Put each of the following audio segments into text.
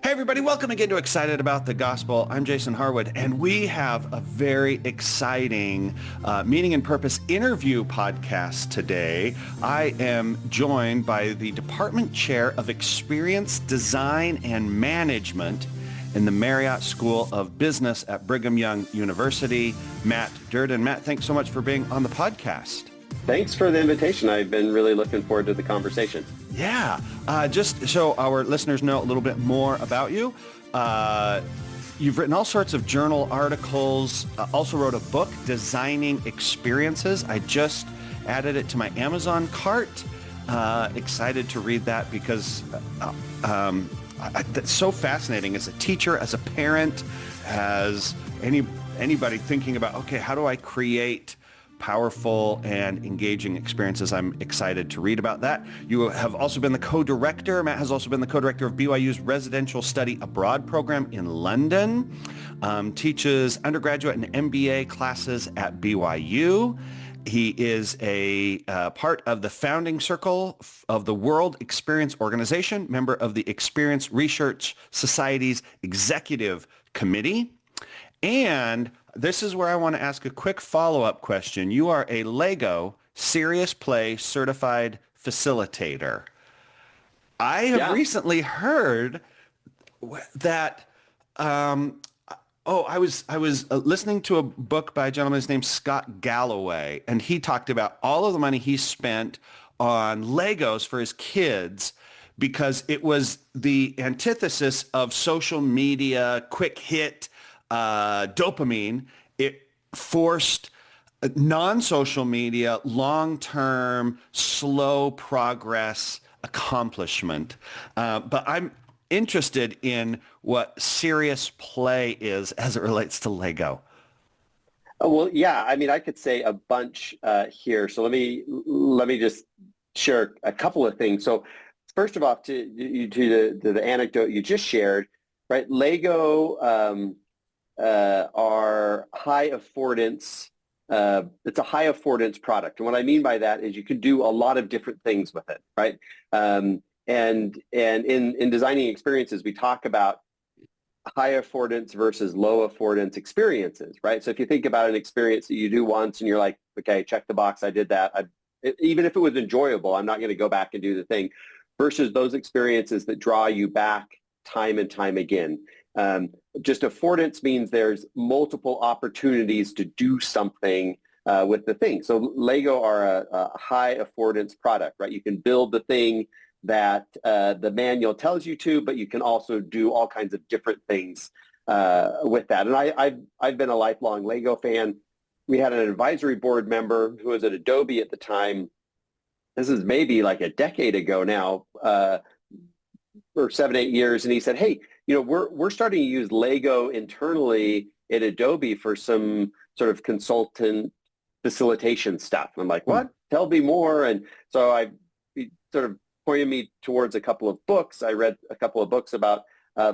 Hey everybody, welcome again to Excited About the Gospel. I'm Jason Harwood, and we have a very exciting Meaning and Purpose interview podcast today. I am joined by the Department Chair of Experience Design and Management in the Marriott School of Business at Brigham Young University, Mat Duerden. Matt, thanks so much for being on the podcast. Thanks for the invitation. I've been really looking forward to the conversation. Yeah, just so our listeners know a little bit more about you, you've written all sorts of journal articles, also wrote a book, Designing Experiences. I just added it to my Amazon cart. Excited to read that because that's so fascinating as a teacher, as a parent, as anybody thinking about, okay, how do I create powerful and engaging experiences? I'm excited to read about that. You have also been the co-director. Matt has also been the co-director of BYU's Residential Study Abroad program in London. Teaches undergraduate and MBA classes at BYU. He is a part of the founding circle of the World Experience Organization, member of the Experience Research Society's Executive Committee. And this is where I want to ask a quick follow-up question. You are a LEGO Serious Play certified facilitator. I have recently heard that, I was listening to a book by a gentleman named Scott Galloway, and he talked about all of the money he spent on Legos for his kids because it was the antithesis of social media, quick hit, dopamine. It forced non-social media, long-term, slow progress accomplishment. But I'm interested in what serious play is as it relates to Lego. Well, yeah, I mean, I could say a bunch here. So let me just share a couple of things. So first of all, to the anecdote you just shared, right? Lego are high affordance. It's a high affordance product. And what I mean by that is you can do a lot of different things with it, right? And in designing experiences, we talk about high affordance versus low affordance experiences, right? So if you think about an experience that you do once and you're like, okay, check the box, I did that. Even if it was enjoyable, I'm not going to go back and do the thing, versus those experiences that draw you back time and time again. Just affordance means there's multiple opportunities to do something with the thing. So Lego are a high affordance product, right? You can build the thing that the manual tells you to, but you can also do all kinds of different things with that. And I've been a lifelong Lego fan. We had an advisory board member who was at Adobe at the time. This is maybe like a decade ago now, or 7-8 years. And he said, hey, we're starting to use Lego internally at Adobe for some sort of consultant facilitation stuff. And I'm like, what? Tell me more. And so he sort of pointed me towards a couple of books. I read a couple of books about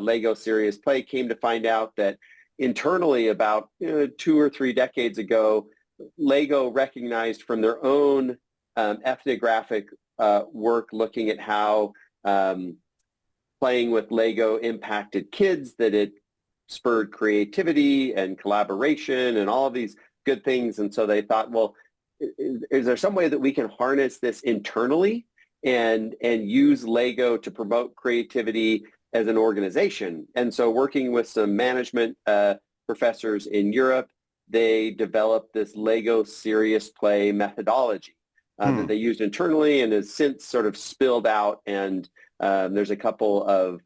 Lego Serious Play, came to find out that internally about 2 or 3 decades ago, Lego recognized from their own ethnographic work looking at how playing with Lego impacted kids, that it spurred creativity and collaboration and all of these good things. And so they thought, well, is there some way that we can harness this internally and use Lego to promote creativity as an organization? And so working with some management professors in Europe, they developed this Lego Serious Play methodology that they used internally and has since sort of spilled out. And there's a couple of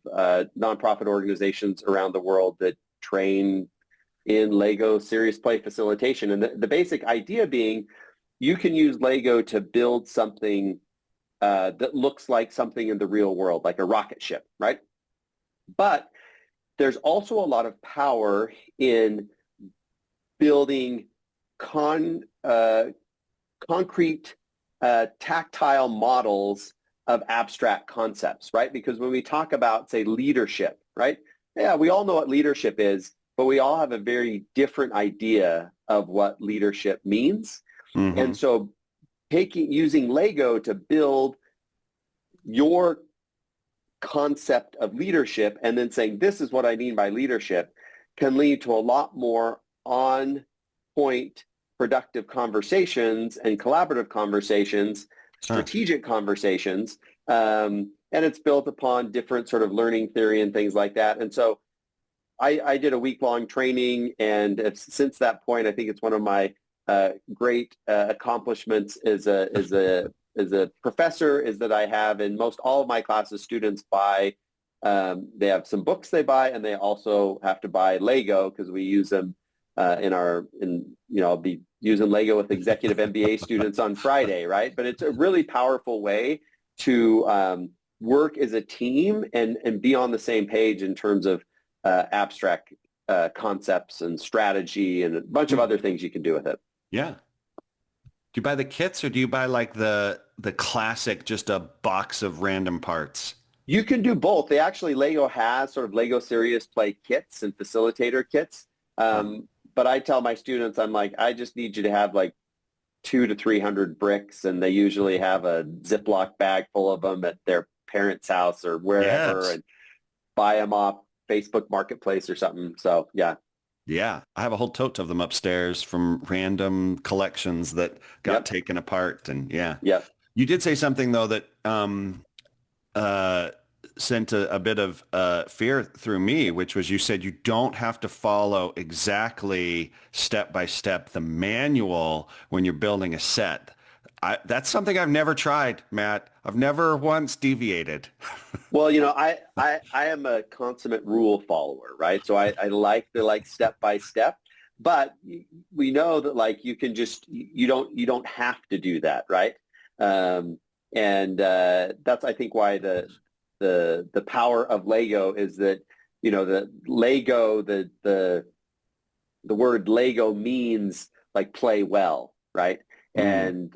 nonprofit organizations around the world that train in Lego Serious Play facilitation. And the basic idea being you can use Lego to build something that looks like something in the real world, like a rocket ship, right? But there's also a lot of power in building concrete tactile models of abstract concepts, right? Because when we talk about, say, leadership, right? Yeah, we all know what leadership is, but we all have a very different idea of what leadership means. Mm-hmm. And so using Lego to build your concept of leadership and then saying, this is what I mean by leadership, can lead to a lot more on point, productive conversations and collaborative conversations, strategic conversations. And it's built upon different sort of learning theory and things like that. And so I did a week-long training, and since that point, I think it's one of my great accomplishments as a professor is that I have in most all of my classes, students buy, they have some books they buy, and they also have to buy Lego because we use them I'll be using Lego with executive MBA students on Friday, right? But it's a really powerful way to work as a team and be on the same page in terms of abstract concepts and strategy and a bunch of other things you can do with it. Yeah. Do you buy the kits, or do you buy like the classic, just a box of random parts? You can do both. Lego has sort of Lego Serious Play kits and facilitator kits. But I tell my students, I'm like, I just need you to have like 200 to 300 bricks, and they usually have a Ziploc bag full of them at their parents' house or wherever, Yes. and buy them off Facebook Marketplace or something. So yeah. Yeah, I have a whole tote of them upstairs from random collections that got taken apart. And yeah, Yep. you did say something though that sent a bit of fear through me, which was you said you don't have to follow exactly step by step the manual when you're building a set. That's something I've never tried, Matt. I've never once deviated. Well, I am a consummate rule follower, right? So I like the step by step, but we know that you can just, you don't have to do that, right? And that's, I think, why the power of Lego is that, the Lego, the word Lego means play well, right? And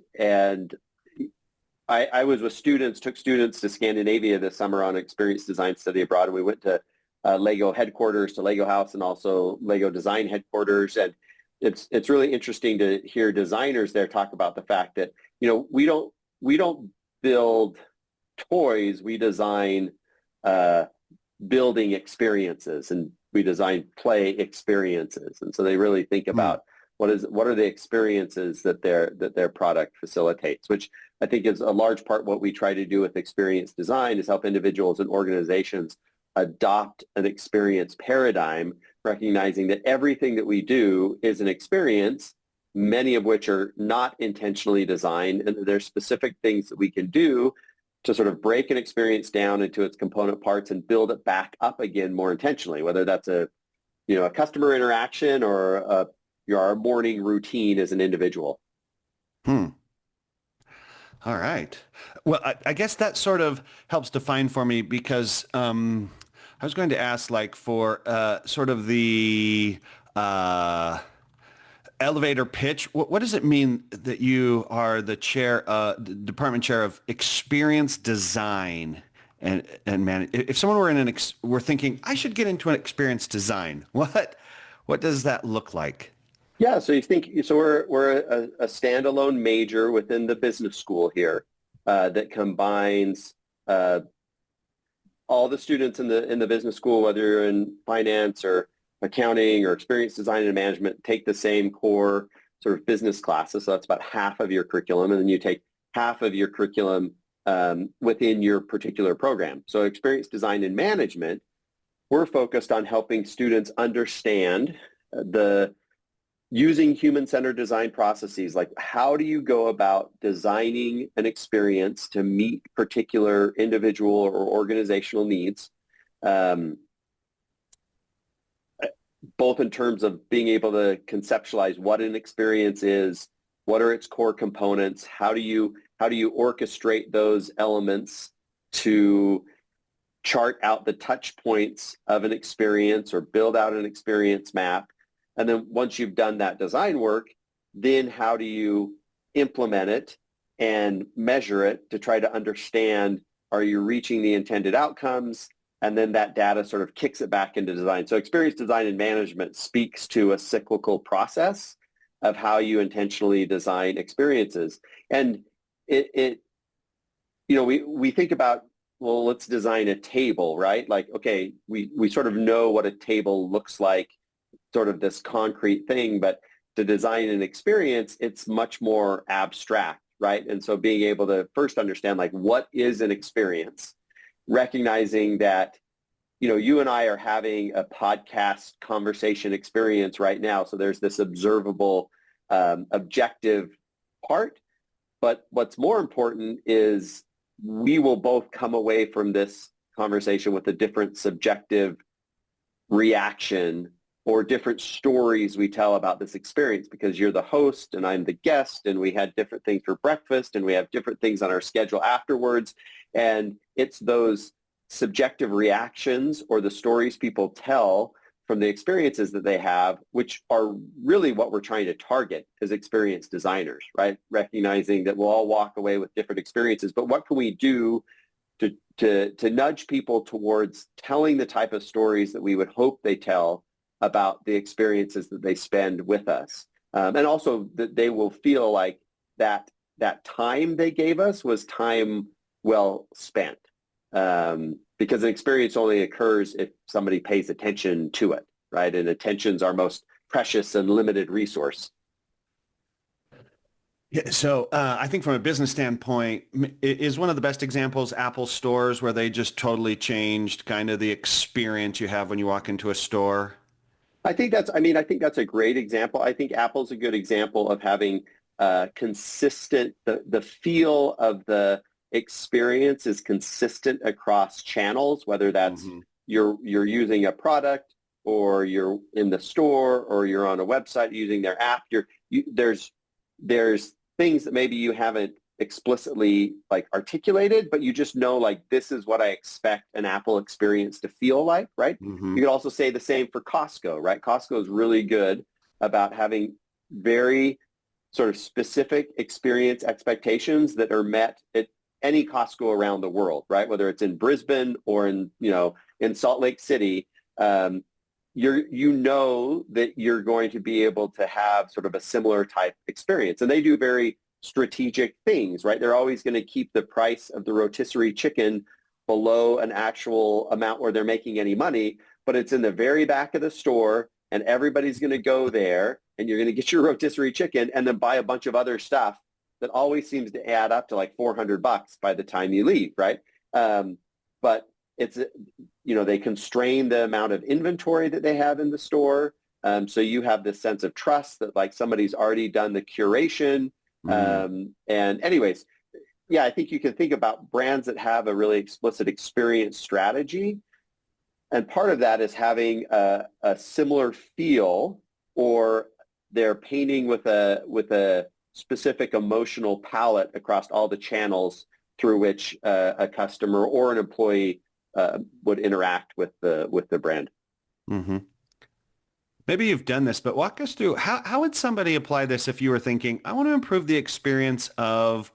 I was with took students to Scandinavia this summer on experience design study abroad, and we went to Lego headquarters, to Lego House, and also Lego design headquarters. And it's really interesting to hear designers there talk about the fact that, we don't build toys, we design building experiences, and we design play experiences. And so they really think about what are the experiences that their product facilitates, which I think is a large part what we try to do with experience design, is help individuals and organizations adopt an experience paradigm, recognizing that everything that we do is an experience, many of which are not intentionally designed, and there's specific things that we can do to sort of break an experience down into its component parts and build it back up again more intentionally, whether that's a customer interaction or our morning routine as an individual. All right. Well, I guess that sort of helps define for me, because I was going to ask for sort of the elevator pitch. What does it mean that you are the department chair of experience design and man? If someone were were thinking, I should get into an experience design, what does that look like? Yeah, so we're a standalone major within the business school here that combines all the students in the business school, whether you're in finance or accounting or experience design and management, take the same core sort of business classes. So that's about half of your curriculum, and then you take half of your curriculum within your particular program. So experience design and management, we're focused on helping students understand using human-centered design processes, like how do you go about designing an experience to meet particular individual or organizational needs, both in terms of being able to conceptualize what an experience is, what are its core components, how do you orchestrate those elements to chart out the touch points of an experience or build out an experience map. And then once you've done that design work, then how do you implement it and measure it to try to understand, are you reaching the intended outcomes? And then that data sort of kicks it back into design. So experience design and management speaks to a cyclical process of how you intentionally design experiences. And we think about well, let's design a table, right? Like, okay, we sort of know what a table looks like, sort of this concrete thing, but to design an experience, it's much more abstract, right? And so being able to first understand, like, what is an experience, recognizing that, you and I are having a podcast conversation experience right now. So there's this observable, objective part. But what's more important is we will both come away from this conversation with a different subjective reaction or different stories we tell about this experience, because you're the host and I'm the guest, and we had different things for breakfast and we have different things on our schedule afterwards. And it's those subjective reactions or the stories people tell from the experiences that they have, which are really what we're trying to target as experience designers, right? Recognizing that we'll all walk away with different experiences, but what can we do to nudge people towards telling the type of stories that we would hope they tell about the experiences that they spend with us. And also that they will feel like that time they gave us was time well spent. Because an experience only occurs if somebody pays attention to it, right? And attention's our most precious and limited resource. Yeah, so I think from a business standpoint, is one of the best examples Apple stores, where they just totally changed kind of the experience you have when you walk into a store. I think that's a great example. I think Apple's a good example of having consistent, the feel of the experience is consistent across channels, whether that's Mm-hmm. you're using a product, or you're in the store, or you're on a website using their app. There's things that maybe you haven't explicitly like articulated, but you just know, like, this is what I expect an Apple experience to feel like, right? Mm-hmm. You could also say the same for Costco, right? Costco is really good about having very sort of specific experience expectations that are met at any Costco around the world, right? Whether it's in Brisbane or in Salt Lake City, that you're going to be able to have sort of a similar type experience. And they do very strategic things, right? They're always going to keep the price of the rotisserie chicken below an actual amount where they're making any money, but it's in the very back of the store, and everybody's going to go there, and you're going to get your rotisserie chicken and then buy a bunch of other stuff that always seems to add up to like $400 by the time you leave, right? But it's, they constrain the amount of inventory that they have in the store. So you have this sense of trust that, like, somebody's already done the curation. And anyways, yeah, I think you can think about brands that have a really explicit experience strategy. And part of that is having a similar feel, or they're painting with a specific emotional palette across all the channels through which a customer or an employee would interact with the brand. Mm-hmm. Maybe you've done this, but walk us through how would somebody apply this if you were thinking, I want to improve the experience of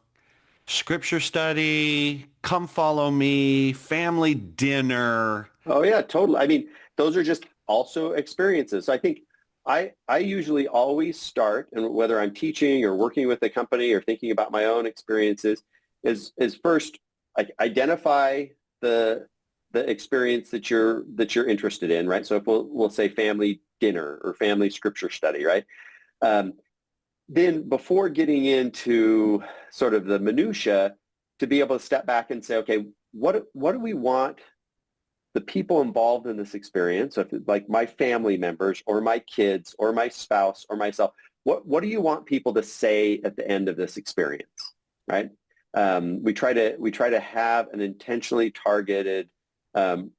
scripture study, come follow me, family dinner. Oh yeah, totally. I mean, those are just also experiences. So I think I usually always start, and whether I'm teaching or working with a company or thinking about my own experiences, is first, like, identify the experience that you're interested in, right? So if we'll say family dinner or family scripture study, right? Then before getting into sort of the minutia, to be able to step back and say, okay, what do we want the people involved in this experience, so if, like, my family members or my kids or my spouse or myself, what do you want people to say at the end of this experience, right? We try to have an intentionally targeted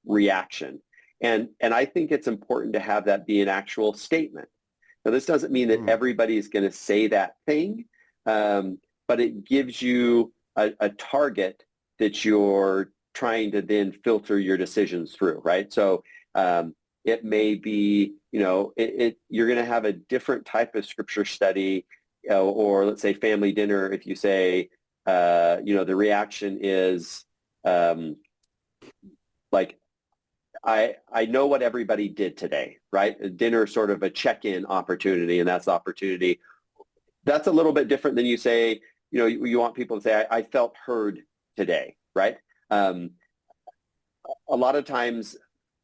reaction. And I think it's important to have that be an actual statement. Now, this doesn't mean that everybody is going to say that thing, but it gives you a target that you're trying to then filter your decisions through, right? So it may be, you're going to have a different type of scripture study, or let's say family dinner. If you say, the reaction is like, I know what everybody did today, right? Dinner is sort of a check-in opportunity, and that's the opportunity. That's a little bit different than you say, you want people to say, I felt heard today, right? a lot of times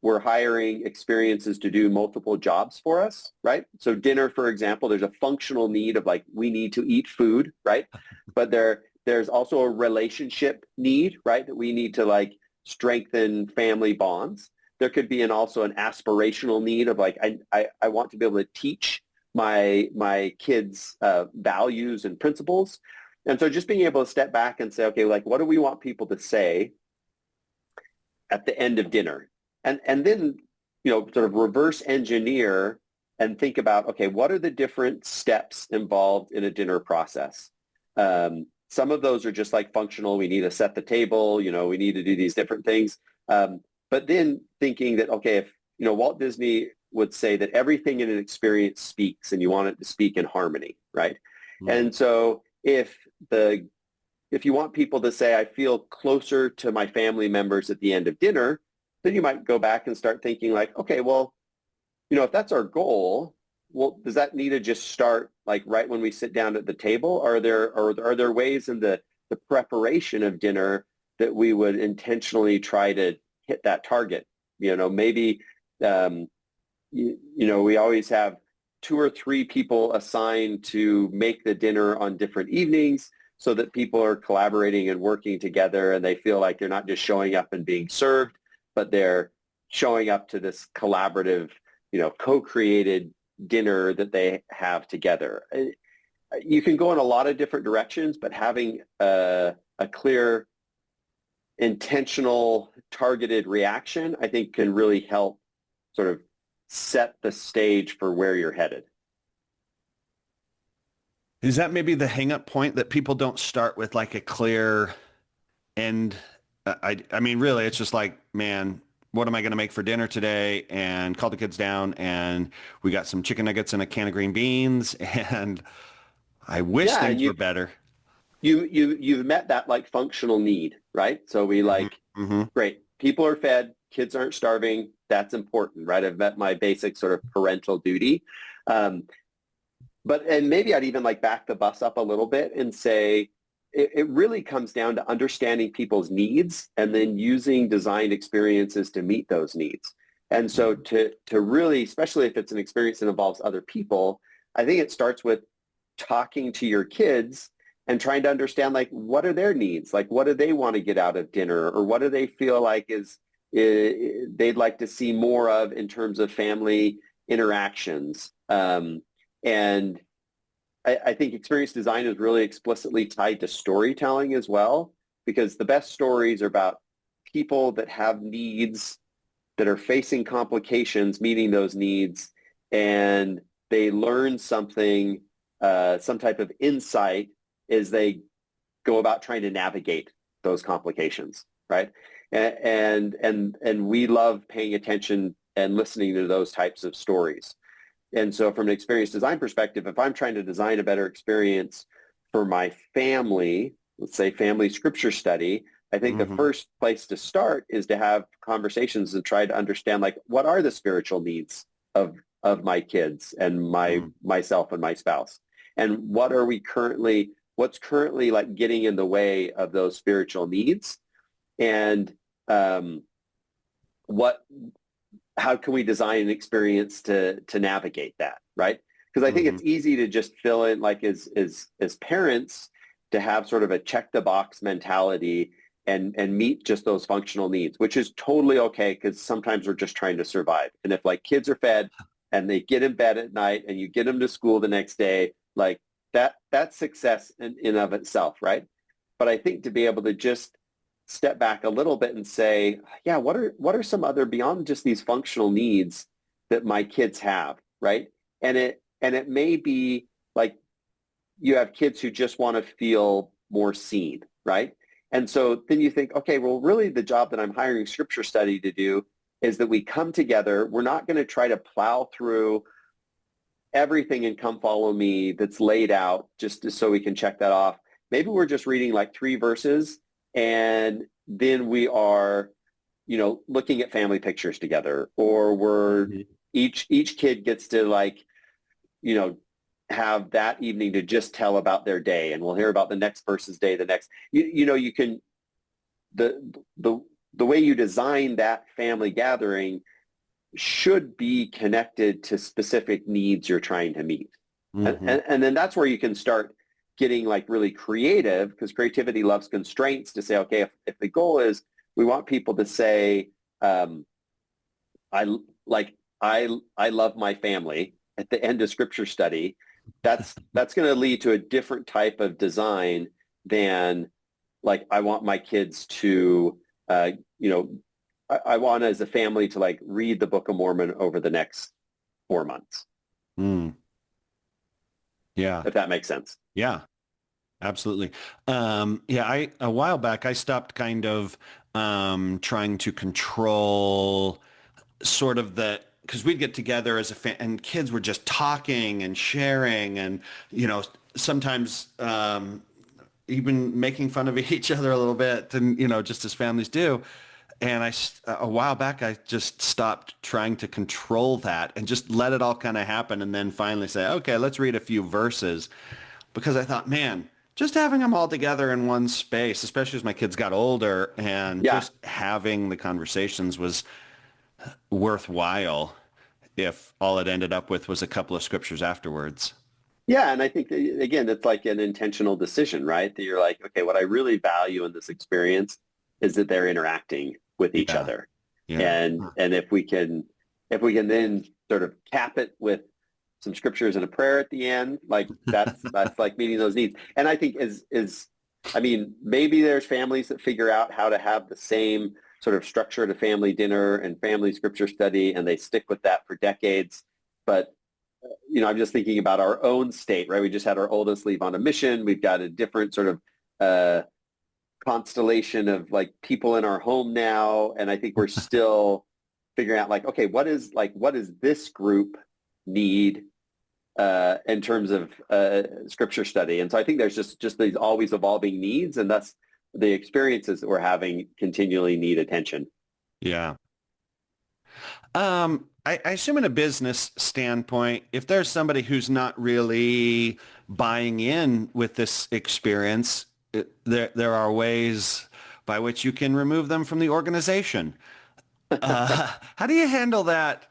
we're hiring experiences to do multiple jobs for us, right? So dinner, for example, there's a functional need of like, we need to eat food, right? But there's also a relationship need, right? That we need to like strengthen family bonds. There could be also an aspirational need of like, I want to be able to teach my kids values and principles. And so just being able to step back and say, okay, like, what do we want people to say at the end of dinner? And then, sort of reverse engineer and think about, okay, what are the different steps involved in a dinner process? Some of those are just like functional. We need to set the table, we need to do these different things. But then thinking that, okay, if, Walt Disney would say that everything in an experience speaks and you want it to speak in harmony, right? And so if you want people to say, I feel closer to my family members at the end of dinner, then you might go back and start thinking like, okay, well, if that's our goal, well, does that need to just start like right when we sit down at the table? Are there ways in the preparation of dinner that we would intentionally try to hit that target? Maybe, we always have 2 or 3 people assigned to make the dinner on different evenings so that people are collaborating and working together and they feel like they're not just showing up and being served, but they're showing up to this collaborative, co-created dinner that they have together. You can go in a lot of different directions, but having a clear, intentional, targeted reaction, I think can really help sort of set the stage for where you're headed. Is that maybe the hang up point, that people don't start with like a clear end? I mean, really, it's just like, man, what am I going to make for dinner today? And call the kids down, and we got some chicken nuggets and a can of green beans, and I wish Yeah, and things were better. you've met that like functional need, right? So we Hmm. like, Hmm. great, people are fed, kids aren't starving. That's important, right? I've met my basic sort of parental duty. Um, and maybe I'd even like back the bus up a little bit and say, it really comes down to understanding people's needs and then using designed experiences to meet those needs. And so to really, especially if it's an experience that involves other people, I think it starts with talking to your kids and trying to understand like, what are their needs? Like, what do they want to get out of dinner? Or what do they feel like they'd like to see more of in terms of family interactions? And I think experience design is really explicitly tied to storytelling as well, because the best stories are about people that have needs, that are facing complications, meeting those needs, and they learn something, some type of insight as they go about trying to navigate those complications, right? And we love paying attention and listening to those types of stories. And so from an experience design perspective, if I'm trying to design a better experience for my family, let's say family scripture study, I think the Hmm. first place to start is to have conversations and try to understand like, what are the spiritual needs of my kids and myself and my spouse? And what's currently like getting in the way of those spiritual needs? And what how can we design an experience to navigate that, right? Because I think Hmm. it's easy to just fill in like as parents to have sort of a check the box mentality and meet just those functional needs, which is totally okay because sometimes we're just trying to survive. And if like kids are fed and they get in bed at night and you get them to school the next day, like that's success in of itself, right? But I think to be able to just step back a little bit and say, yeah, what are some other beyond just these functional needs that my kids have, right? And it may be like you have kids who just want to feel more seen, right? And so then you think, okay, well, really the job that I'm hiring scripture study to do is that we come together. We're not going to try to plow through everything and come follow me that's laid out just so we can check that off. Maybe we're just reading like 3 verses and then we are, looking at family pictures together, or we're Hmm. each kid gets to like, you know, have that evening to just tell about their day and we'll hear about the next person's day, the next, you can, the the way you design that family gathering should be connected to specific needs you're trying to meet. And then that's where you can start getting like really creative, because creativity loves constraints, to say, okay, if the goal is we want people to say, I love my family at the end of scripture study, that's going to lead to a different type of design than like, I want my kids to, I want as a family to like read the Book of Mormon over the next 4 months. Yeah. If that makes sense. Yeah, absolutely. A while back, I stopped kind of trying to control sort of because we'd get together as and kids were just talking and sharing and, sometimes even making fun of each other a little bit, and, just as families do. And a while back, I just stopped trying to control that and just let it all kind of happen. And then finally say, okay, let's read a few verses, because I thought, man, just having them all together in one space, especially as my kids got older, and just having the conversations was worthwhile if all it ended up with was a couple of scriptures afterwards. Yeah. And I think, again, it's like an intentional decision, right? That you're like, okay, what I really value in this experience is that they're interacting with each other. And if we can then sort of cap it with some scriptures and a prayer at the end, like that's like meeting those needs. And I think maybe there's families that figure out how to have the same sort of structure at a family dinner and family scripture study, and they stick with that for decades. But I'm just thinking about our own state, right? We just had our oldest leave on a mission. We've got a different sort of constellation of like people in our home now, and I think we're still figuring out like, okay, what is this group need in terms of scripture study. And so I think there's just these always evolving needs, and thus the experiences that we're having continually need attention. Yeah. I assume in a business standpoint, if there's somebody who's not really buying in with this experience, there are ways by which you can remove them from the organization. How do you handle that?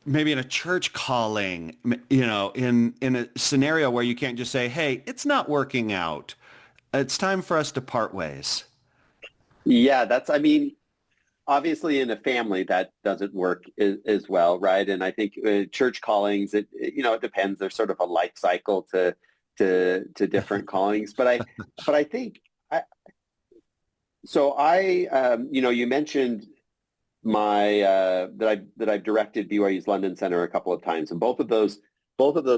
Maybe in a church calling, in a scenario where you can't just say, hey, it's not working out. It's time for us to part ways. Yeah, obviously in a family that doesn't work as well, right? And I think church callings, it depends. There's sort of a life cycle to different callings. But I think, you mentioned that I've directed BYU's London Center a couple of times, and both of those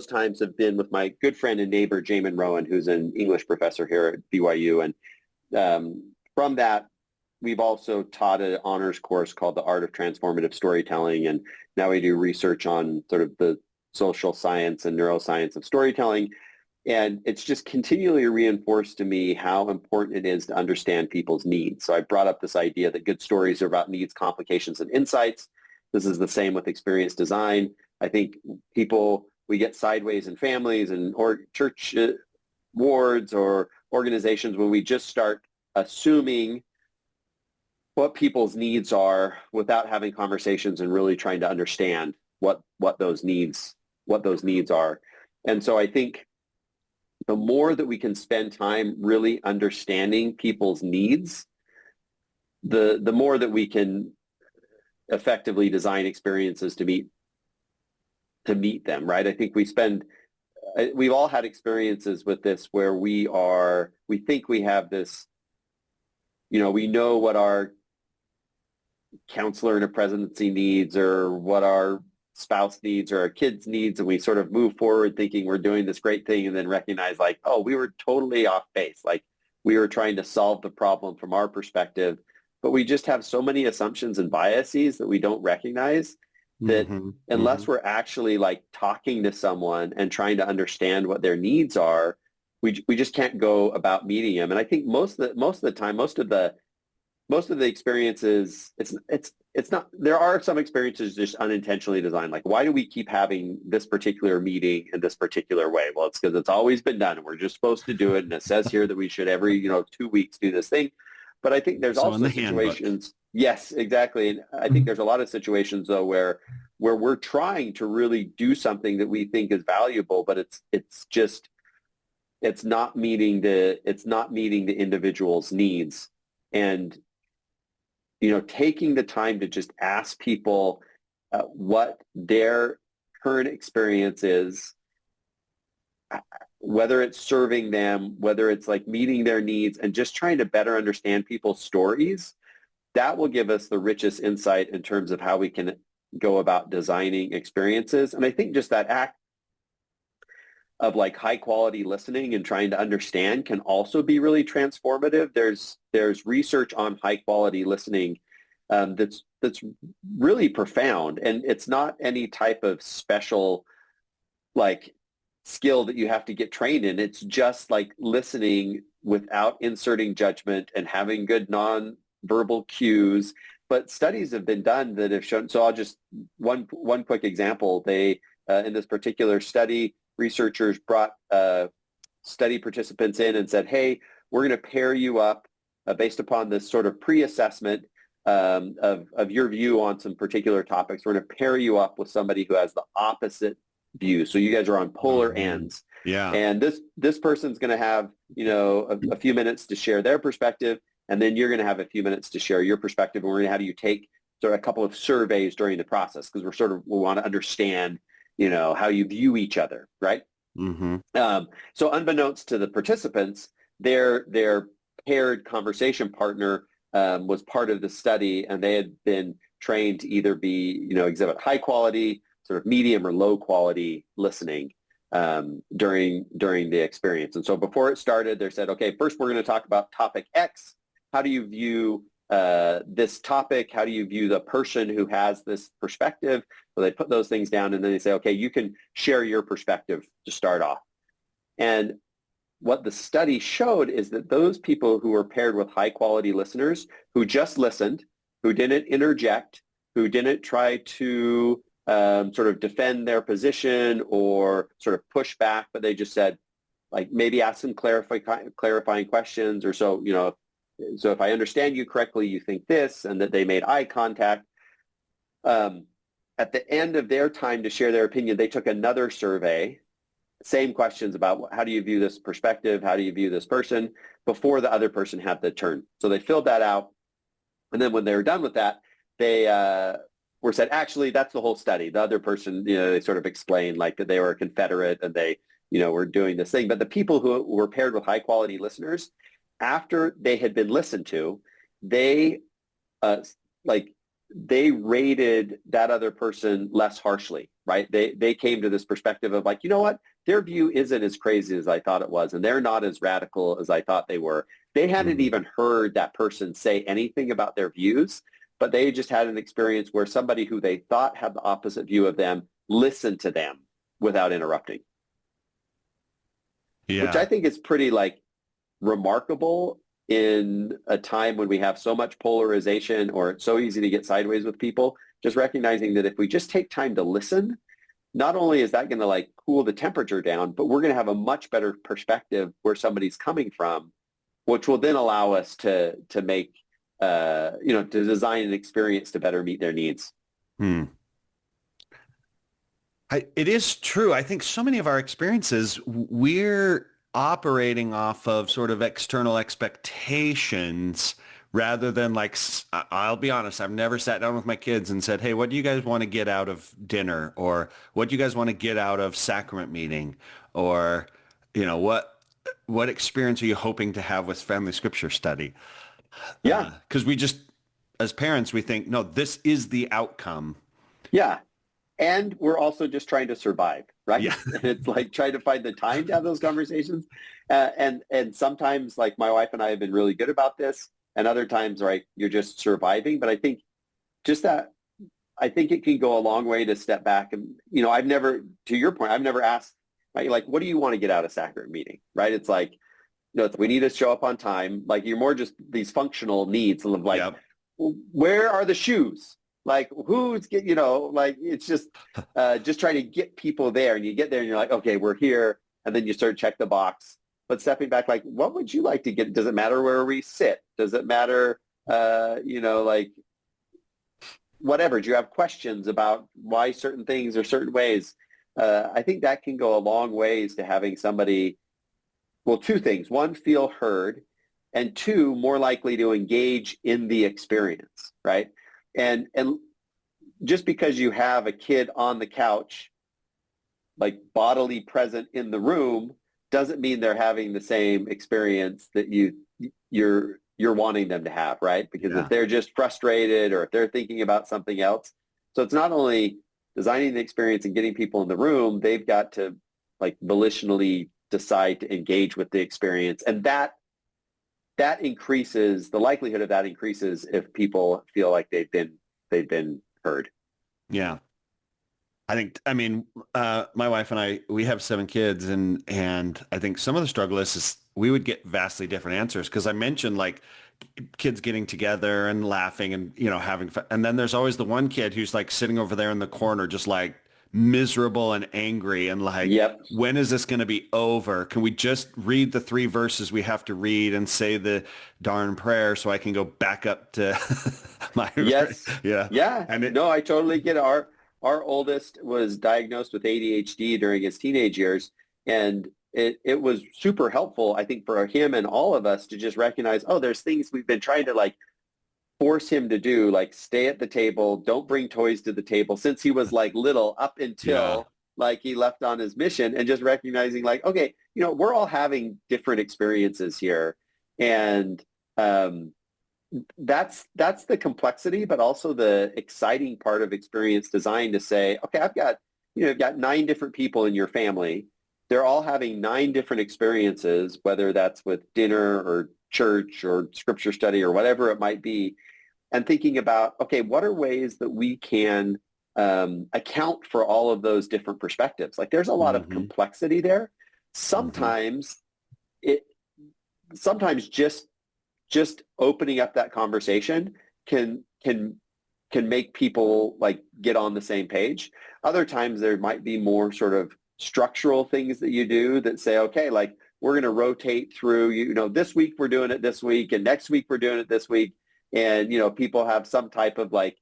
times have been with my good friend and neighbor Jamin Rowan, who's an English professor here at BYU. And from that, we've also taught an honors course called The Art of Transformative Storytelling, and now we do research on sort of the social science and neuroscience of storytelling. And it's just continually reinforced to me how important it is to understand people's needs. So I brought up this idea that good stories are about needs, complications, and insights. This is the same with experience design. I think we get sideways in families or church wards or organizations when we just start assuming what people's needs are without having conversations and really trying to understand what those needs are. And so I think the more that we can spend time really understanding people's needs, the more that we can effectively design experiences to meet them, right? I think we've all had experiences with this where we think we have this, we know what our counselor in a presidency needs or what our spouse needs or our kids needs, and we sort of move forward thinking we're doing this great thing, and then recognize like, oh, we were totally off base. Like we were trying to solve the problem from our perspective, but we just have so many assumptions and biases that we don't recognize that unless we're actually like talking to someone and trying to understand what their needs are, we just can't go about meeting them. And I think most of the time, most of the experiences, it's not, there are some experiences just unintentionally designed. Like, why do we keep having this particular meeting in this particular way? Well, it's because it's always been done and we're just supposed to do it. And it says here that we should every, 2 weeks do this thing. But I think there's So in also the handbook. situations, yes, exactly. And I think there's a lot of situations though where we're trying to really do something that we think is valuable, but it's just it's not meeting the individual's needs. And taking the time to just ask people what their current experience is, whether it's serving them, whether it's like meeting their needs, and just trying to better understand people's stories, that will give us the richest insight in terms of how we can go about designing experiences. And I think just that act of like high quality listening and trying to understand can also be really transformative. There's research on high quality listening that's really profound, and it's not any type of special like skill that you have to get trained in. It's just like listening without inserting judgment and having good non-verbal cues. But studies have been done that have shown, so I'll just, one quick example, they, in this particular study, researchers brought study participants in and said, hey, we're going to pair you up based upon this sort of pre-assessment of your view on some particular topics. We're going to pair you up with somebody who has the opposite view. So you guys are on polar ends. Yeah. And this person's going to have, a few minutes to share their perspective, and then you're going to have a few minutes to share your perspective. And we're going to have you take sort of a couple of surveys during the process because we want to understand, how you view each other, right? Mm-hmm. So unbeknownst to the participants, their paired conversation partner was part of the study, and they had been trained to either be, exhibit high quality, sort of medium or low quality listening during the experience. And so before it started, they said, okay, first we're going to talk about topic X. How do you view this topic? How do you view the person who has this perspective? So they put those things down, and then they say, okay, you can share your perspective to start off. And what the study showed is that those people who were paired with high quality listeners who just listened, who didn't interject, who didn't try to sort of defend their position or sort of push back, but they just said, like, maybe ask some clarifying questions, or so if I understand you correctly, you think this, and that they made eye contact. At the end of their time to share their opinion, they took another survey, same questions about how do you view this perspective, how do you view this person, before the other person had the turn. So they filled that out, and then when they were done with that, they were said, actually, that's the whole study. The other person, they sort of explained like that they were a Confederate and they, were doing this thing. But the people who were paired with high quality listeners, after they had been listened to, they rated that other person less harshly, right? They came to this perspective of like, you know what, their view isn't as crazy as I thought it was, and they're not as radical as I thought they were. They hadn't even heard that person say anything about their views, but they just had an experience where somebody who they thought had the opposite view of them listened to them without interrupting. Yeah. Which I think is pretty like remarkable in a time when we have so much polarization, or it's so easy to get sideways with people. Just recognizing that if we just take time to listen, not only is that going to like cool the temperature down, but we're going to have a much better perspective where somebody's coming from, which will then allow us to make to design an experience to better meet their needs. It is true. I think so many of our experiences, we're operating off of sort of external expectations rather than like, I'll be honest, I've never sat down with my kids and said, hey, what do you guys want to get out of dinner? Or what do you guys want to get out of sacrament meeting? Or, what experience are you hoping to have with family scripture study? Yeah. Because we just, as parents, we think, no, this is the outcome. Yeah. And we're also just trying to survive, right? Yeah. It's like trying to find the time to have those conversations. And sometimes like my wife and I have been really good about this, and other times, right, you're just surviving. But I think it can go a long way to step back. And, I've never, to your point, I've never asked, right, like, what do you want to get out of sacrament meeting, right? It's like, we need to show up on time. Like, you're more just these functional needs of like, Yep. Where are the shoes? Like, who's get, like, it's just trying to get people there, and you get there and you're like, okay, we're here. And then you sort of check the box. but stepping back, like, what would you like to get? Does it matter where we sit? Does it matter, like whatever? Do you have questions about why certain things or certain ways? I think that can go a long ways to having somebody, well, two things. One, feel heard, and two, more likely to engage in the experience, right? And just because you have a kid on the couch, like bodily present in the room, doesn't mean they're having the same experience that you're wanting them to have, right? Because if they're just frustrated or if they're thinking about something else, so it's not only designing the experience and getting people in the room, they've got to like volitionally decide to engage with the experience, and that increases the likelihood of that increases if people feel like they've been heard. Yeah. I mean, my wife and I, we have 7 kids, and I think some of the struggle is we would get vastly different answers, because I mentioned like kids getting together and laughing and, having fun. And then there's always the one kid who's like sitting over there in the corner, just like miserable and angry and like, Yep. when is this going to be over? Can we just read the 3 verses we have to read and say the darn prayer so I can go back up to my Yes. yeah. Yeah. And No, I totally get it. Our oldest was diagnosed with ADHD during his teenage years, and it was super helpful, I think, for him and all of us to just recognize, oh, there's things we've been trying to like force him to do, like stay at the table, don't bring toys to the table, since he was like little up until like he left on his mission, and just recognizing like, okay, we're all having different experiences here. And that's the complexity, but also the exciting part of experience design, to say, okay, you've got 9 different people in your family. They're all having 9 different experiences, whether that's with dinner or church or scripture study or whatever it might be, and thinking about, okay, what are ways that we can account for all of those different perspectives? Like there's a lot of complexity there. Sometimes sometimes just opening up that conversation can make people like get on the same page. Other times there might be more sort of structural things that you do that say, okay, like we're going to rotate through, this week we're doing it this week, and next week we're doing it this week. And, people have some type of like,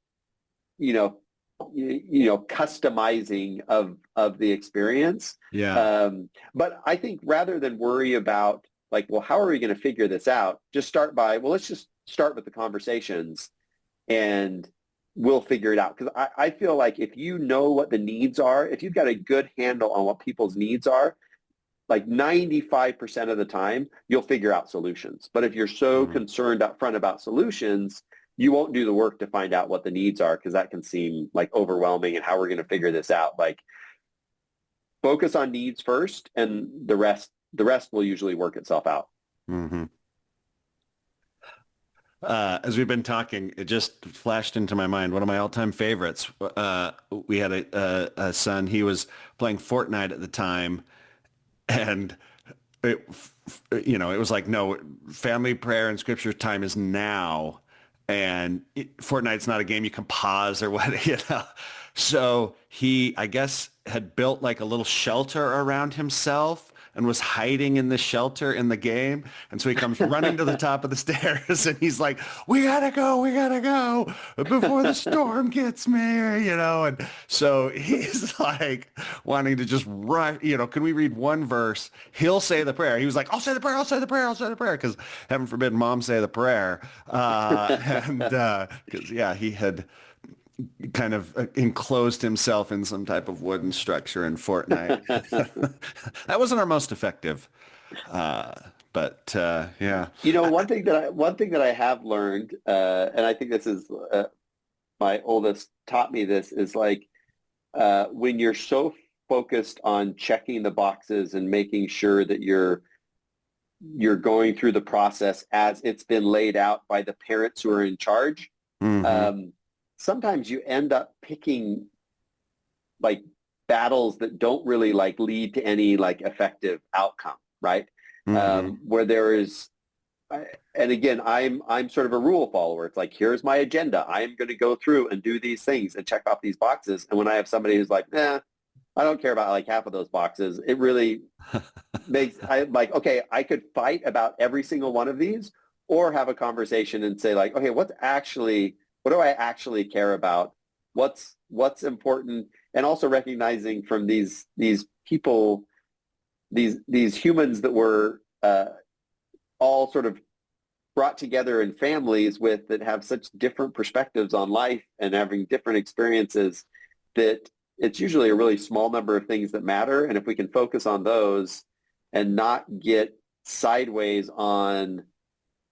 customizing of the experience. yeah. But I think rather than worry about like, well, how are we going to figure this out? Just start by, well, let's just start with the conversations and we'll figure it out. Because I feel like if you know what the needs are, if you've got a good handle on what people's needs are, like 95% of the time, you'll figure out solutions. But if you're so concerned up front about solutions, you won't do the work to find out what the needs are, because that can seem like overwhelming and how we're going to figure this out. Like focus on needs first, and the rest will usually work itself out. As we've been talking, it just flashed into my mind. One of my all-time favorites. We had a son. He was playing Fortnite at the time, and it was like, no, family prayer and scripture time is now. And Fortnite's not a game you can pause or what, So he, I guess, had built like a little shelter around himself and was hiding in the shelter in the game. And so he comes running to the top of the stairs, and he's like, we gotta go before the storm gets me, And so he's like wanting to just run, can we read one verse? He'll say the prayer. He was like, I'll say the prayer. Because heaven forbid mom say the prayer. Because he had kind of enclosed himself in some type of wooden structure in Fortnite. That wasn't our most effective, but yeah. One thing that I have learned, and I think this is my oldest taught me this, is like when you're so focused on checking the boxes and making sure that you're going through the process as it's been laid out by the parents who are in charge. Sometimes you end up picking like battles that don't really like lead to any like effective outcome, right? Where there is, and again, I'm sort of a rule follower. It's like, here's my agenda. I am going to go through and do these things and check off these boxes. And when I have somebody who's like, I don't care about like half of those boxes. It really makes, I like, okay, I could fight about every single one of these or have a conversation and say like, okay, what do I actually care about? What's important? And also recognizing from these people, these humans that were all sort of brought together in families with that have such different perspectives on life and having different experiences, that it's usually a really small number of things that matter. And if we can focus on those and not get sideways on,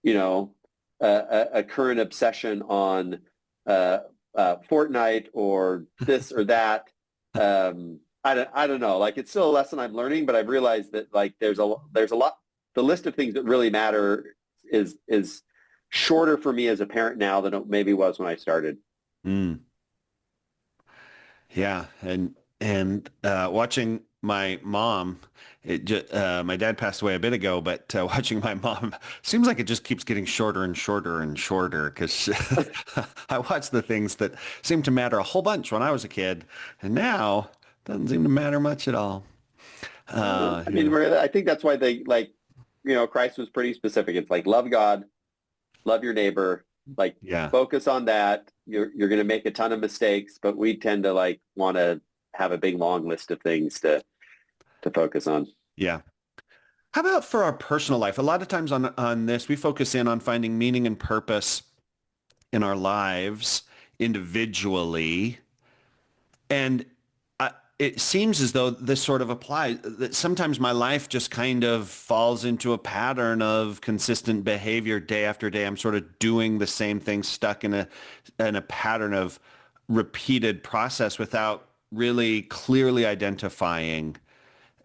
you know, a current obsession on Fortnite or this or that. I don't know. Like, it's still a lesson I'm learning, but I've realized that like there's a lot. The list of things that really matter is shorter for me as a parent now than it maybe was when I started. Mm. Yeah, and watching my mom, my dad passed away a bit ago, but watching my mom seems like it just keeps getting shorter and shorter and shorter because I watch the things that seemed to matter a whole bunch when I was a kid, and now doesn't seem to matter much at all. I You mean, know, I think that's why they like, Christ was pretty specific. It's like love God, love your neighbor, like yeah, focus on that. You're going to make a ton of mistakes, but we tend to like want to have a big long list of things to focus on. yeah. How about for our personal life? A lot of times on this, we focus in on finding meaning and purpose in our lives individually. And it seems as though this sort of applies, that sometimes my life just kind of falls into a pattern of consistent behavior day after day. I'm sort of doing the same thing, stuck in a pattern of repeated process without really clearly identifying.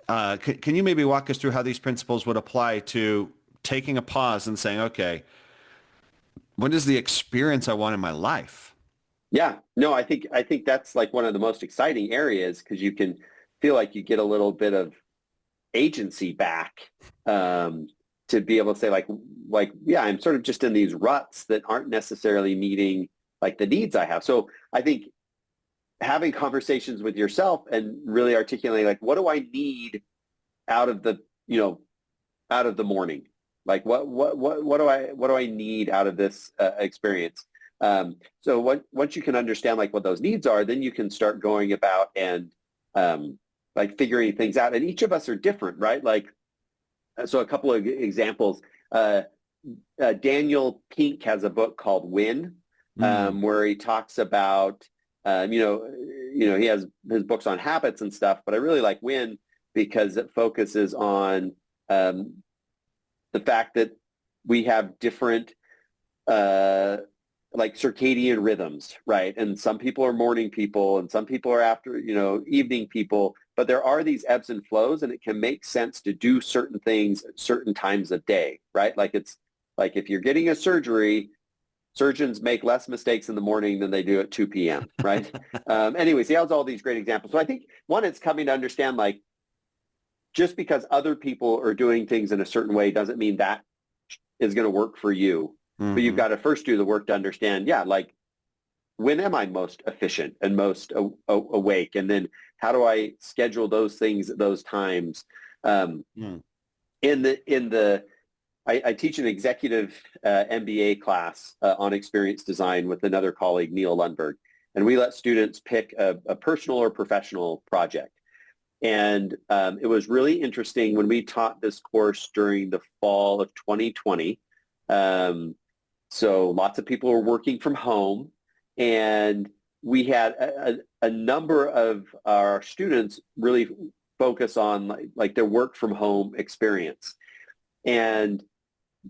Can you maybe walk us through how these principles would apply to taking a pause and saying, okay, what is the experience I want in my life? Yeah, no, I think that's like one of the most exciting areas because you can feel like you get a little bit of agency back, um, to be able to say like yeah, I'm sort of just in these ruts that aren't necessarily meeting like the needs I have. So I think having conversations with yourself and really articulating like what do I need out of the you know out of the morning, like what do I need out of this experience. So once you can understand like what those needs are, then you can start going about and like figuring things out, and each of us are different, right? Like, so a couple of examples. Daniel Pink has a book called Win, Mm, where he talks about, he has his books on habits and stuff, but I really like Win because it focuses on um, the fact that we have different uh, like circadian rhythms, right? And some people are morning people and some people are after, evening people, but there are these ebbs and flows, and it can make sense to do certain things at certain times of day, right? Like, it's like if you're getting a surgery, surgeons make less mistakes in the morning than they do at 2 p.m., right? Anyways, he has all these great examples. So I think one, it's coming to understand like just because other people are doing things in a certain way doesn't mean that is going to work for you. But you've hmm got to first do the work to understand, yeah, like when am I most efficient and most awake? And then how do I schedule those things at those times? Um, mm, I teach an executive MBA class on experience design with another colleague, Neil Lundberg, and we let students pick a personal or professional project. And it was really interesting when we taught this course during the fall of 2020. Um, so lots of people were working from home, and we had a number of our students really focus on like their work from home experience. And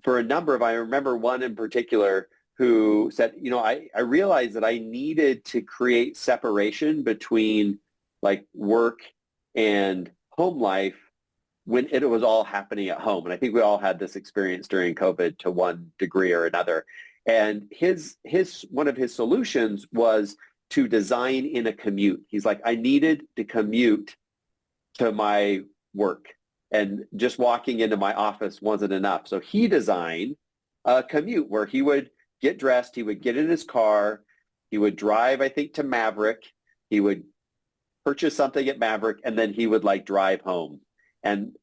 for a number of, I remember one in particular who said, I realized that I needed to create separation between like work and home life when it was all happening at home. And I think we all had this experience during COVID to one degree or another. And his one of his solutions was to design in a commute. He's like, I needed to commute to my work, and just walking into my office wasn't enough. So he designed a commute where he would get dressed, he would get in his car, he would drive, I think, to Maverick. He would purchase something at Maverick, and then he would like drive home. And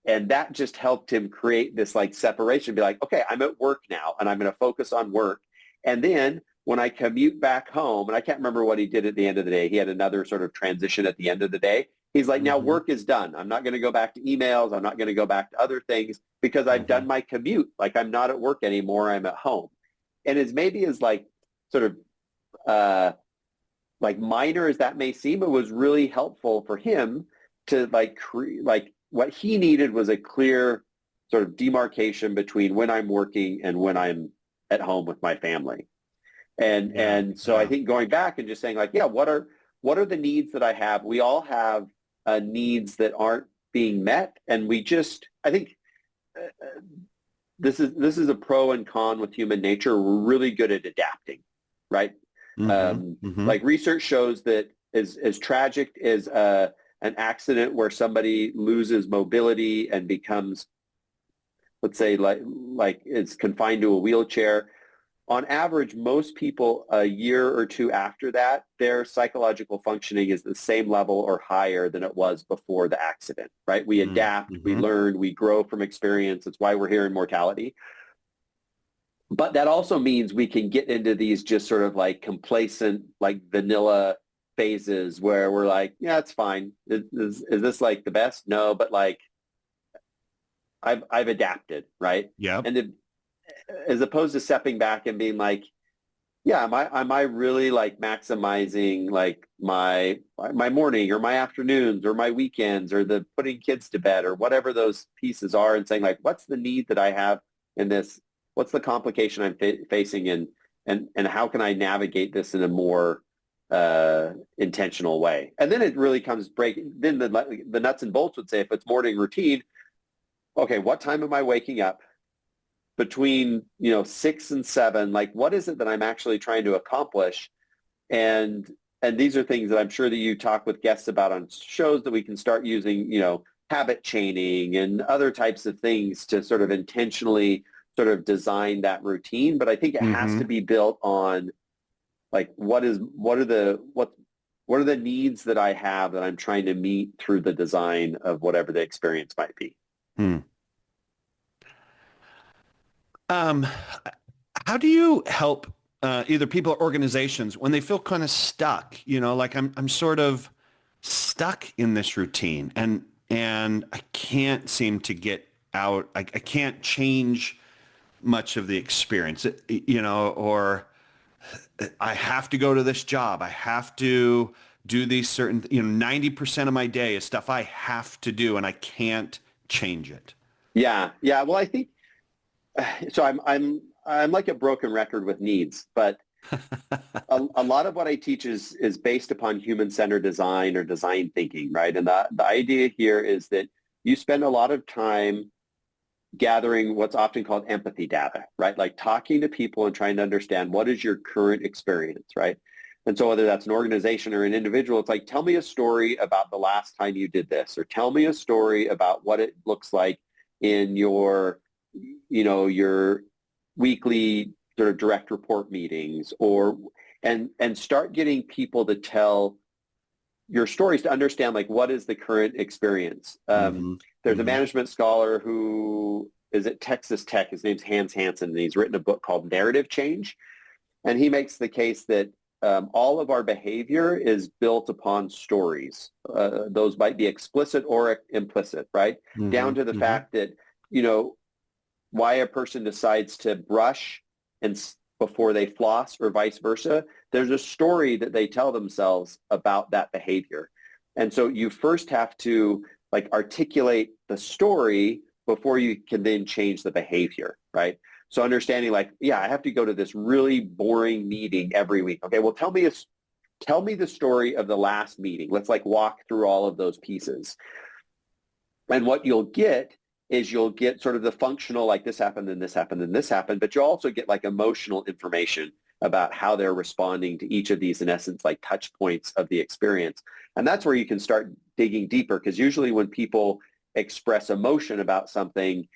that just helped him create this like separation, be like, okay, I'm at work now and I'm going to focus on work. And then when I commute back home, and I can't remember what he did at the end of the day, he had another sort of transition at the end of the day. He's like, now work is done. I'm not going to go back to emails. I'm not going to go back to other things because I've done my commute. Like I'm not at work anymore. I'm at home. And as maybe as like sort of like minor as that may seem, it was really helpful for him to like like what he needed was a clear sort of demarcation between when I'm working and when I'm at home with my family. And so I think going back and just saying like, yeah, what are the needs that I have? We all have needs that aren't being met, and we just, I think this is a pro and con with human nature. We're really good at adapting, right? Like research shows that as tragic as an accident where somebody loses mobility and becomes, let's say, like is confined to a wheelchair, on average, most people a year or two after that, their psychological functioning is the same level or higher than it was before the accident, right? We adapt, we learn, we grow from experience. That's why we're here in mortality. But that also means we can get into these just sort of like complacent, like vanilla phases where we're like, yeah, it's fine. Is this like the best? No, but like I've adapted, right? Yeah. And as opposed to stepping back and being like, yeah, am I really like maximizing like my morning or my afternoons or my weekends or the putting kids to bed or whatever those pieces are, and saying like, what's the need that I have in this? What's the complication I'm facing, and how can I navigate this in a more intentional way? And then it really comes breaking. Then the nuts and bolts would say, if it's morning routine, okay, what time am I waking up? Between 6 and 7, like what is it that I'm actually trying to accomplish? And these are things that I'm sure that you talk with guests about on shows that we can start using, habit chaining and other types of things to sort of intentionally sort of design that routine. But I think it has to be built on like what are the needs that I have that I'm trying to meet through the design of whatever the experience might be. How do you help either people or organizations when they feel kind of stuck? Like I'm sort of stuck in this routine and I can't seem to get out. I can't change much of the experience, or I have to go to this job. I have to do these certain, 90% of my day is stuff I have to do and I can't change it. Yeah. Well, I think, so I'm like a broken record with needs, but a lot of what I teach is based upon human-centered design or design thinking, right? And the idea here is that you spend a lot of time gathering what's often called empathy data, right? Like talking to people and trying to understand what is your current experience, right? And so whether that's an organization or an individual, it's like, tell me a story about the last time you did this, or tell me a story about what it looks like in your weekly sort of direct report meetings, and start getting people to tell your stories to understand like what is the current experience. There's a management scholar who is at Texas Tech. His name's Hans Hansen, and he's written a book called Narrative Change. And he makes the case that all of our behavior is built upon stories. Those might be explicit or implicit, right? Down to the fact that, why a person decides to brush and before they floss or vice versa, there's a story that they tell themselves about that behavior. And so you first have to like articulate the story before you can then change the behavior, right? So understanding like, yeah, I have to go to this really boring meeting every week. Okay, well, tell me the story of the last meeting. Let's like walk through all of those pieces. And what you'll get is you'll get sort of the functional, like this happened and this happened and this happened, but you'll also get like emotional information about how they're responding to each of these, in essence, like touch points of the experience. And that's where you can start digging deeper, because usually when people express emotion about something,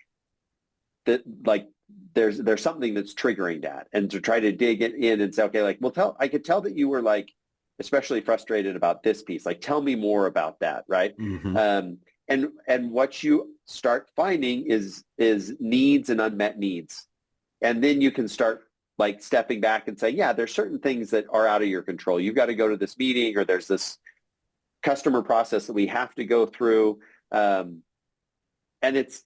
that like there's something that's triggering that, and to try to dig it in and say, okay, like, well, I could tell that you were like especially frustrated about this piece. Like, tell me more about that, right? Mm-hmm. And what you start finding is needs and unmet needs. And then you can start like stepping back and say, yeah, there's certain things that are out of your control. You've got to go to this meeting, or there's this customer process that we have to go through. And it's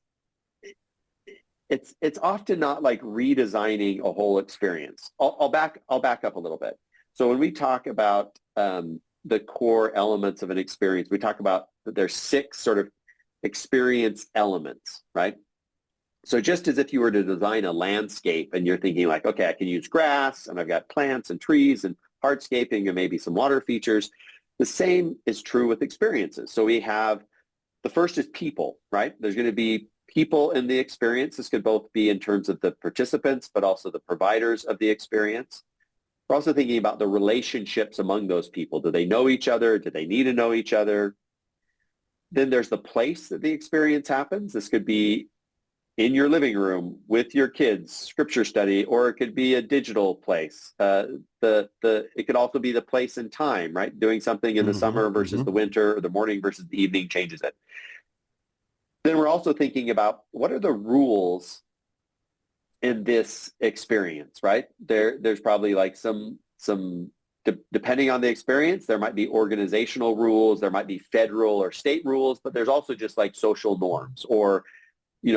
often not like redesigning a whole experience. I'll back up a little bit. So when we talk about the core elements of an experience, we talk about that there's 6 sort of experience elements, right? So just as if you were to design a landscape and you're thinking like, okay, I can use grass and I've got plants and trees and hardscaping and maybe some water features, the same is true with experiences. So we have, the first is people, right? There's going to be people in the experience. This could both be in terms of the participants, but also the providers of the experience. We're also thinking about the relationships among those people. Do they know each other? Do they need to know each other? Then there's the place that the experience happens. This could be in your living room with your kids, scripture study, or it could be a digital place. It could also be the place and time, right? Doing something in the summer versus the winter, or the morning versus the evening changes it. Then we're also thinking about what are the rules in this experience, right? There's probably like some depending on the experience, there might be organizational rules, there might be federal or state rules, but there's also just like social norms, or we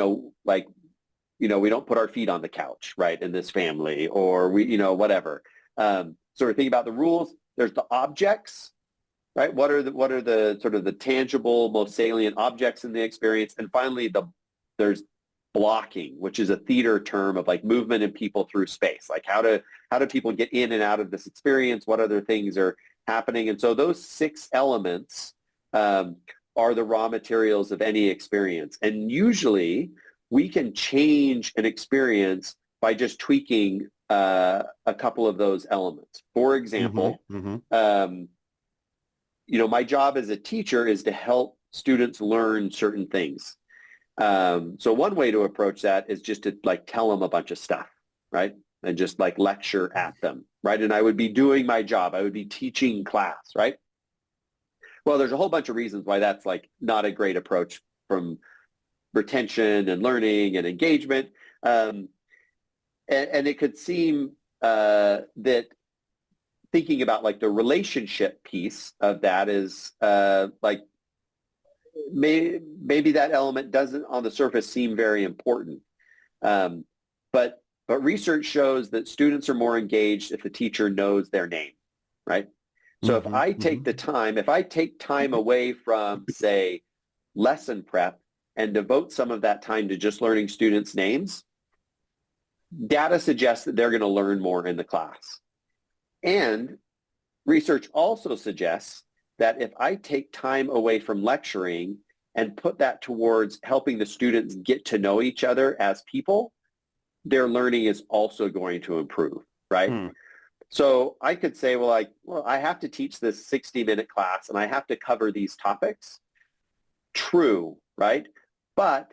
don't put our feet on the couch, right, in this family, or whatever. So we're thinking about the rules. There's the objects, right? What are the sort of the tangible, most salient objects in the experience? And finally, there's blocking, which is a theater term of like movement and people through space. Like how do people get in and out of this experience? What other things are happening? And so those 6 elements are the raw materials of any experience. And usually we can change an experience by just tweaking a couple of those elements. For example, my job as a teacher is to help students learn certain things. So one way to approach that is just to like tell them a bunch of stuff, right? And just like lecture at them, right? And I would be doing my job. I would be teaching class, right? Well, there's a whole bunch of reasons why that's like not a great approach from retention and learning and engagement. And it could seem that thinking about like the relationship piece of that is like maybe that element doesn't on the surface seem very important. But research shows that students are more engaged if the teacher knows their name, right? So if I take time away from, say, lesson prep and devote some of that time to just learning students' names, data suggests that they're going to learn more in the class. And research also suggests that if I take time away from lecturing and put that towards helping the students get to know each other as people, their learning is also going to improve, right? So I could say, well, I have to teach this 60-minute class and I have to cover these topics. True, right? But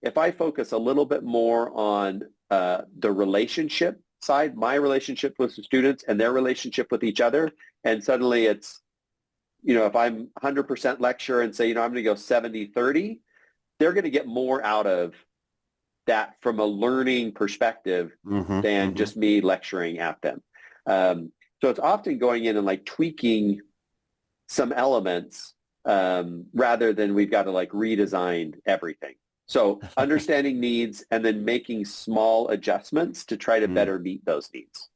if I focus a little bit more on the relationship side, my relationship with the students and their relationship with each other, and suddenly it's, if I'm 100% lecture and say, I'm going to go 70-30, they're going to get more out of that from a learning perspective than just me lecturing at them. So it's often going in and like tweaking some elements rather than we've got to like redesign everything. So understanding needs and then making small adjustments to try to better meet those needs.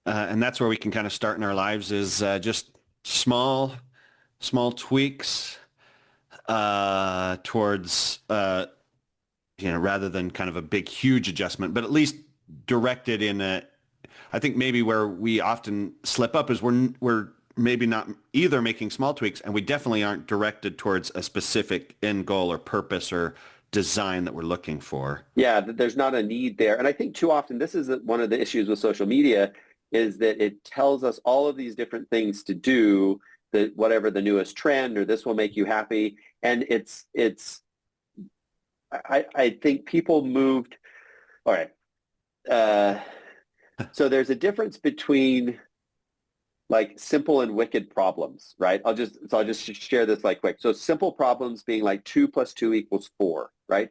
And that's where we can kind of start in our lives is just small tweaks towards, rather than kind of a big, huge adjustment, but at least directed in I think maybe where we often slip up is we're maybe not either making small tweaks, and we definitely aren't directed towards a specific end goal or purpose or design that we're looking for. Yeah, there's not a need there. And I think too often, this is one of the issues with social media, is that it tells us all of these different things to do, that whatever the newest trend or this will make you happy. And I think people moved, all right. So there's a difference between like simple and wicked problems, right? I'll just share this like quick. So simple problems being like 2 + 2 = 4, right?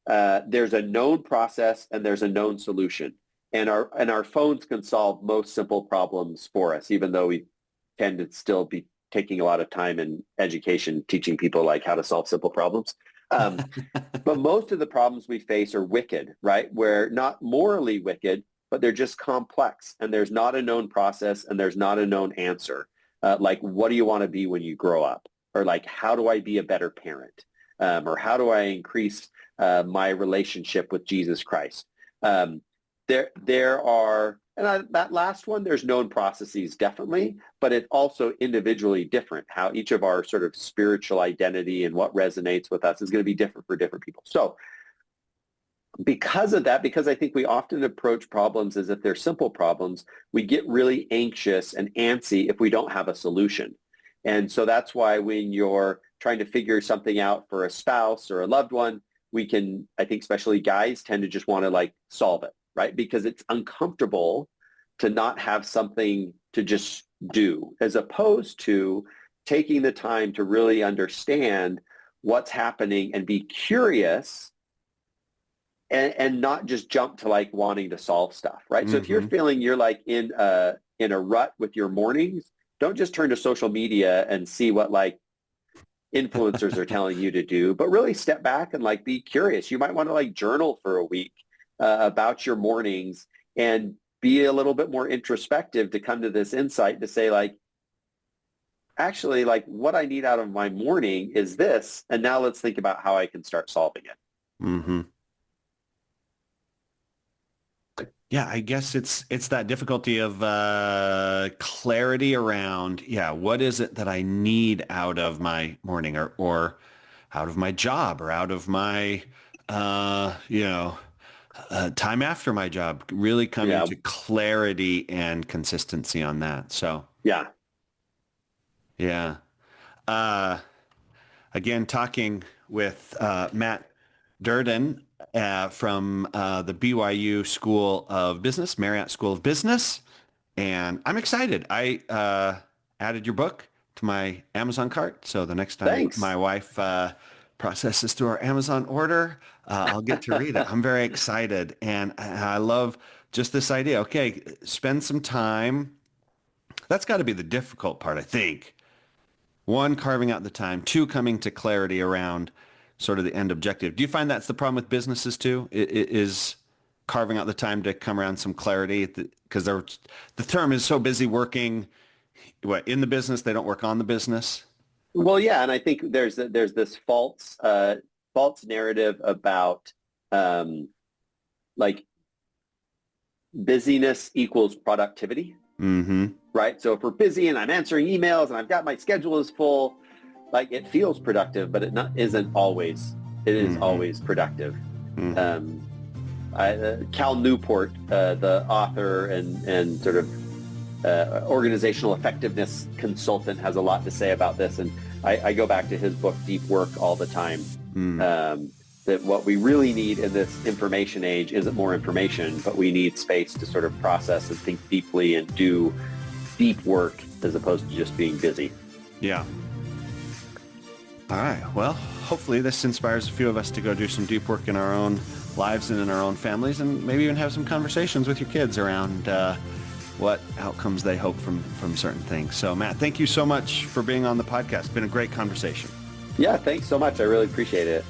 There's a known process and there's a known solution. And our phones can solve most simple problems for us, even though we tend to still be taking a lot of time in education teaching people like how to solve simple problems. But most of the problems we face are wicked, right? Where not morally wicked, but they're just complex and there's not a known process and there's not a known answer. Like, what do you want to be when you grow up? Or like, how do I be a better parent? Or how do I increase my relationship with Jesus Christ? There are, and that last one, there's known processes definitely, but it's also individually different. How each of our sort of spiritual identity and what resonates with us is going to be different for different people. So because of that, because I think we often approach problems as if they're simple problems, we get really anxious and antsy if we don't have a solution. And so that's why when you're trying to figure something out for a spouse or a loved one, we can, I think especially guys tend to just want to like solve it, right? Because it's uncomfortable to not have something to just do, as opposed to taking the time to really understand what's happening and be curious and not just jump to like wanting to solve stuff, right? Mm-hmm. So if you're feeling you're like in a rut with your mornings, don't just turn to social media and see what like influencers are telling you to do, but really step back and like be curious. You might want to like journal for a week about your mornings and be a little bit more introspective to come to this insight to say like, actually, like what I need out of my morning is this, and now let's think about how I can start solving it. Mm-hmm. Yeah, I guess it's that difficulty of clarity around, what is it that I need out of my morning or out of my job or out of my, time after my job, really coming to clarity and consistency on that. So, yeah. Again, talking with Mat Duerden from the BYU School of Business, Marriott School of Business. And I'm excited. I added your book to my Amazon cart. So the next time my wife processes through our Amazon order, I'll get to read it. I'm very excited. And I love just this idea. Okay, spend some time. That's got to be the difficult part, I think. 1, carving out the time. 2, coming to clarity around sort of the end objective. Do you find that's the problem with businesses too? Is carving out the time to come around some clarity? Because the term is so busy working in the business, they don't work on the business. Well, yeah, and I think there's this false narrative about like busyness equals productivity. Mm-hmm. Right? So if we're busy and I'm answering emails and I've got my schedule is full, like it feels productive, but isn't always. It is always productive. Mm-hmm. Cal Newport, the author and sort of organizational effectiveness consultant, has a lot to say about this, and I go back to his book Deep Work all the time. That what we really need in this information age isn't more information, but we need space to sort of process and think deeply and do deep work as opposed to just being busy. Yeah. All right. Well, hopefully this inspires a few of us to go do some deep work in our own lives and in our own families, and maybe even have some conversations with your kids around what outcomes they hope from certain things. So, Mat, thank you so much for being on the podcast. It's been a great conversation. Yeah, thanks so much. I really appreciate it.